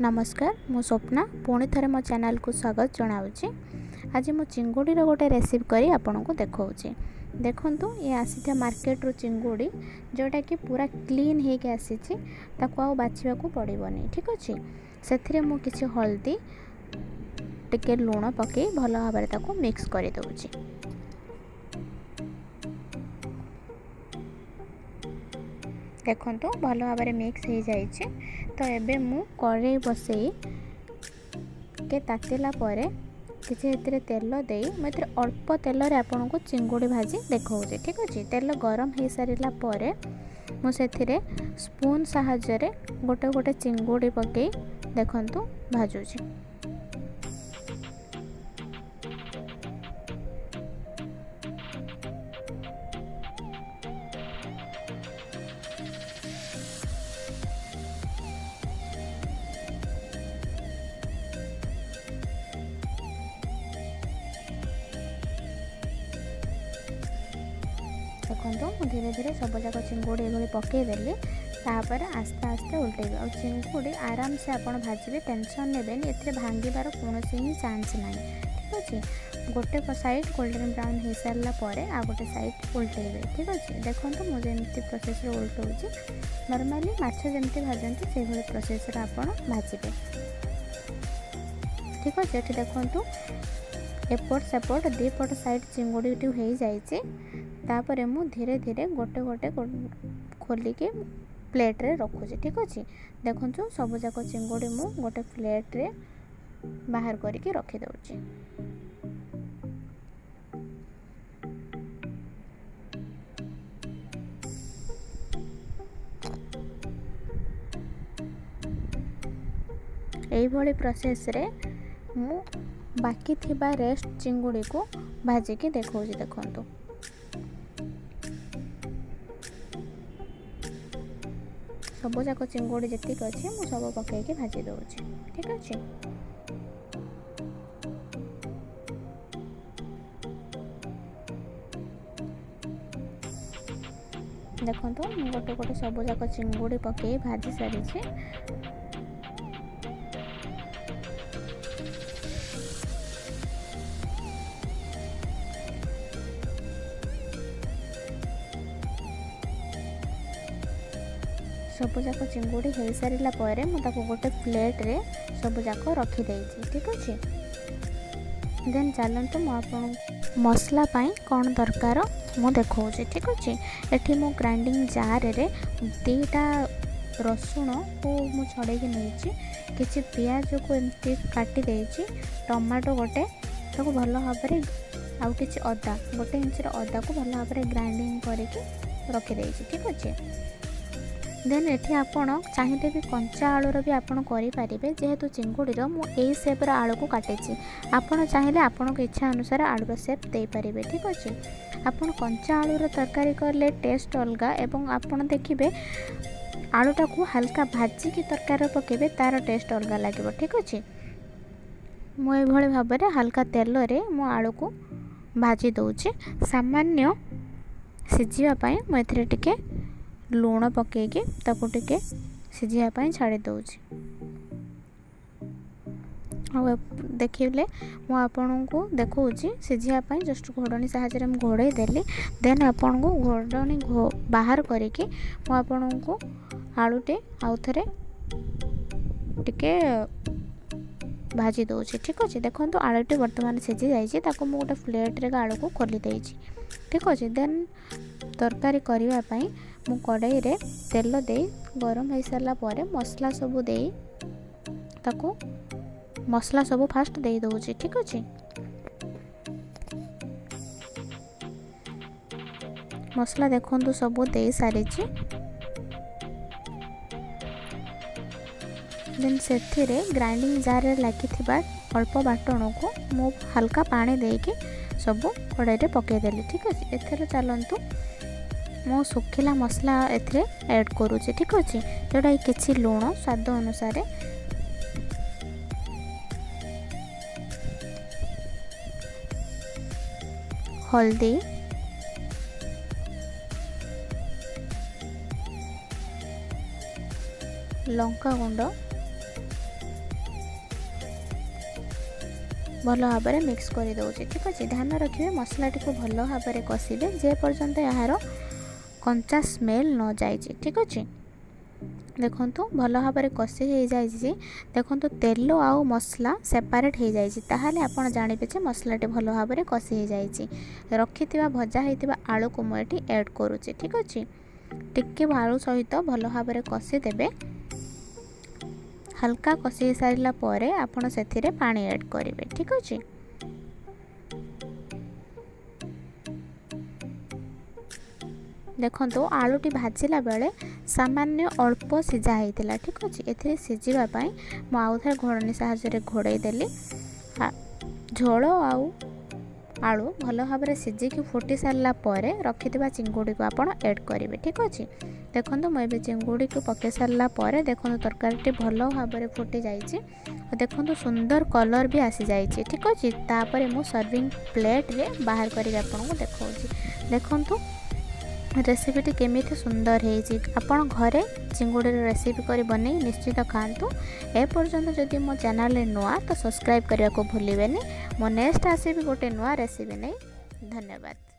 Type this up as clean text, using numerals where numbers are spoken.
नमस्कार मु स्वप्ना पुणी थे मो चैनल को स्वागत जनावुची। आज मु चिंगुड़ी गोटे रेसिपी करी आपन को देखौची। देखंतु ये आसी मार्केट रो चिंगुड़ी जोटा कि पूरा क्लीन हो के आसी ताको आ बाछिबा को पड़िबनी। ठीक अछि, सेथिरे मु किछि हल्दी टिके लूण पके भल भाबरे ताको मिक्स करि दउची। देखंतु भल भाबरे मिक्स हो जाइए। तो एबे मु कढ़ाई बसई के तातिला परे किसी एतिरे तेल दे मुझे अल्प तेल रे आपन को चिंगुड़ी भाजी देखौजे। ठीक अछि, तेल गरम हो सारिला परे मु सेथिरे स्पून सहाय्य रे गोटे गोटे चिंगुड़ी पके देखंतु भाजुची। देखो धीरे धीरे सब जाक चिंगुड़ी ये पकईदेली तापर आस्ते आस्ते उल्टेबे और चिंगुड़ी आराम से आपड़ भाजबे, टेंशन नेबेनी, एथिरे भांगिबार कोनोसी ही चांस नाही। ठीक अछि, गोटे साइड गोल्डन ब्राउन हो सारा परे आ गोटे साइड उल्टेबे। ठीक अछि, देखंतु मु जेमती प्रोसेस रे उल्टौची, नॉर्मली माछ जेमती भाजंती से भली प्रोसेस रे आपड़ भाजबे। ठीक अछि, एठी देखंतु एपट सेपट दी पट साइड चिंगुड़ी हो जाइए। तापरे मु धीरे धीरे गोटे गोटे खोली के प्लेट रे रखुची। ठीक अछि, देखंतु सब जाक चिंगुड़ी मु गोटे प्लेट रे बाहर करके रखी दउची। एई भली प्रोसेस रे मु बाकी थिबा रेस्ट चिंगुड़ी को भाजी के देखौची। देखंतु सब जाक चिंगुड़ी जेतिक अच्छे मु सब पकईके भाजी दउची। ठीक अछि, देखंतु मु गोटे गोटे सब जाक चिंगुड़ी पकई भाजी सारी। सब जाक चिंगुड़ी हो सारा पर मुझे गोटे प्लेट रे सब जाक रखी देइछि। ठीक अच्छे, देन चलते मुझे मसला कौन दरकार मु देखौछि। ठीक अच्छे, एठी मु ग्राइंडिंग जार रे दीटा रसुण को मु छड़े नहीं, किछि पियाज को एमती काटी देइछि, टमाटो गोटे ताको भल भाव में आउ किछि अदा गोटे इंच अदा को भल भाव में ग्राइंडिंग करके रखी देइछि। ठीक अच्छे, देन एठी आपण चाहिए भी कंचा आलूर भी आपड़ करें, जेहेतु चिंगुड़ी मु एई सेप आलू को काटिची, आपड़ चाहिए आपण के इच्छा अनुसार आलूर सेप दे पारे। ठीक अच्छे, आपड़ कंचा आलूर तरकारी कले टेस्ट अलग एवं आपड़ देखिए आलूटा को हल्का भाजी की तरकारी पकेबे तार टेस्ट अलग लगे। ठीक अच्छे, मुझे भाव में हल्का तेल रे मु आलू को भाजी दउची। सामान्य सिझापी मुझे टिके लूण पकईके ताको टिके सिझापी छाड़ी दउची। देखिले मु आपन को देखौची सिझापी जस्ट घोड़नी साहाय्य में घोड़े देली। देन आपन को घोड़नी बाहर करके मु आपन को आलूटे आउ थे टिके भाजी दउची। ठीक अच्छे, देखो आलूटी बर्तमान सिझी जाइए, ताको मु गोटे प्लेट रे आलू को खोली देइछि। ठीक अच्छे, देन तरकारी करने मु कड़ाई रे तेल दे गरम हो सारा पर मसला सब दे ताको मसला सब फास्ट दे दउची। ठीक अच्छे, मसला देखंतु सब दे सारी। देन सेथिरे ग्राइंडिंग जार रे लागी थिबा अल्प बाटण को मु हल्का पानी देके सब कड़ाई रे पके देली। ठीक अच्छे, एथरे चलंतु मो सुखिला मसला एथरे ऐड करूची। ठीक अच्छे, जोटा किछि लूण स्वाद अनुसार, हल्दी, लंका गुंड, ଭଲ ଭାବରେ ମିକ୍ସ କରିଦେଉଛି। ଠିକ୍ ଅଛି, ଧ୍ୟାନ ରଖିବେ ମସଲାଟିକୁ ଭଲ ଭାବରେ କଷିବେ ଯେ ପର୍ଯ୍ୟନ୍ତ ଏହାର କଞ୍ଚା ସ୍ମେଲ୍ ନ ଯାଇଛି। ଠିକ୍ ଅଛି, ଦେଖନ୍ତୁ ଭଲ ଭାବରେ କଷି ହେଇଯାଇଛି। ଦେଖନ୍ତୁ ତେଲ ଆଉ ମସଲା ସେପାରେଟ୍ ହେଇଯାଇଛି, ତାହେଲେ ଆପଣ ଜାଣିବେ ଯେ ମସଲାଟି ଭଲ ଭାବରେ କଷି ହେଇଯାଇଛି। ରଖିଥିବା ଭଜା ହେଇଥିବା ଆଳୁକୁ ମୁଁ ଏଠି ଆଡ଼୍ କରୁଛି। ଠିକ୍ ଅଛି, ଟିକେ ଆଳୁ ସହିତ ଭଲ ଭାବରେ କଷିଦେବେ। ହାଲକା କଷି ସାରିଲା ପରେ ଆପଣ ସେଥିରେ ପାଣି ଆଡ଼୍ କରିବେ। ଠିକ୍ ଅଛି, ଦେଖନ୍ତୁ ଆଳୁଟି ଭାଜିଲା ବେଳେ ସାମାନ୍ୟ ଅଳ୍ପ ସିଝା ହେଇଥିଲା। ଠିକ୍ ଅଛି, ଏଥିରେ ସିଝିବା ପାଇଁ ମୁଁ ଆଉ ଥରେ ଘୋଡ଼ଣୀ ସାହାଯ୍ୟରେ ଘୋଡ଼େଇ ଦେଲି। ଝୋଳ ଆଉ ଆଳୁ ଭଲ ଭାବରେ ସିଝିକି ଫୁଟି ସାରିଲା ପରେ ରଖିଥିବା ଚିଙ୍ଗୁଡ଼ିକୁ ଆପଣ ଆଡ଼୍ କରିବେ। ଠିକ୍ ଅଛି, ଦେଖନ୍ତୁ ମୁଁ ଏବେ ଚିଙ୍ଗୁଡ଼ିକୁ ପକାଇ ସାରିଲା ପରେ ଦେଖନ୍ତୁ ତରକାରୀଟି ଭଲ ଭାବରେ ଫୁଟି ଯାଇଛି। ଦେଖନ୍ତୁ ସୁନ୍ଦର କଲର୍ ବି ଆସିଯାଇଛି। ଠିକ୍ ଅଛି, ତାପରେ ମୁଁ ସର୍ଭିଂ ପ୍ଲେଟ୍ରେ ବାହାର କରିକି ଆପଣଙ୍କୁ ଦେଖାଉଛି। ଦେଖନ୍ତୁ ରେସିପିଟି କେମିତି ସୁନ୍ଦର ହେଇଛି। ଆପଣ ଘରେ ଚିଙ୍ଗୁଡ଼ିର ରେସିପି କରି ବନେଇ ନିଶ୍ଚିତ ଖାଆନ୍ତୁ। ଏପର୍ଯ୍ୟନ୍ତ ଯଦି ମୋ ଚ୍ୟାନେଲରେ ନୂଆ ତ ସବସ୍କ୍ରାଇବ୍ କରିବାକୁ ଭୁଲିବେନି। ମୁଁ ନେକ୍ସଟ ଆସିବି ଗୋଟେ ନୂଆ ରେସିପି ନେଇ। ଧନ୍ୟବାଦ।